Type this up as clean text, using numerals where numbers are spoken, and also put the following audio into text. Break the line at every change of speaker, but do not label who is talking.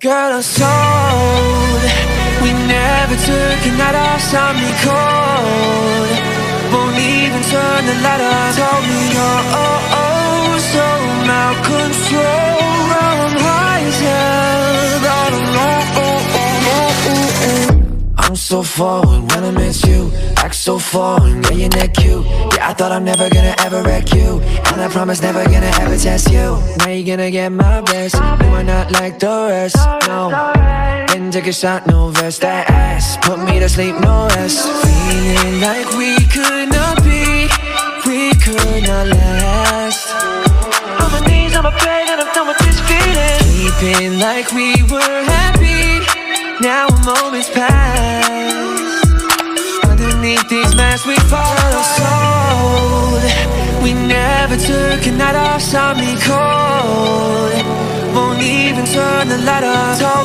Girl, I'm sold. We never took a night off, saw me cold. Won't even turn the light on. Told me you're so out control. I'm high as hell, all alone. I'm so forward when I miss you. Act so foreign, yeah, you're not cute. Yeah, I thought I'm never gonna ever wreck you, and I promise never gonna ever test you. Now you're gonna get my best. You are not like the rest, no. Didn't take a shot, no vest. That ass put me to sleep, no rest. Feeling like we could not be, we could not last. On my knees, on my bed, and I'm done with this feeling. Keeping like we were happy, now a moment's past. Underneath these masks we fall sold. We never took a night off, saw me cold. Won't even turn the light on.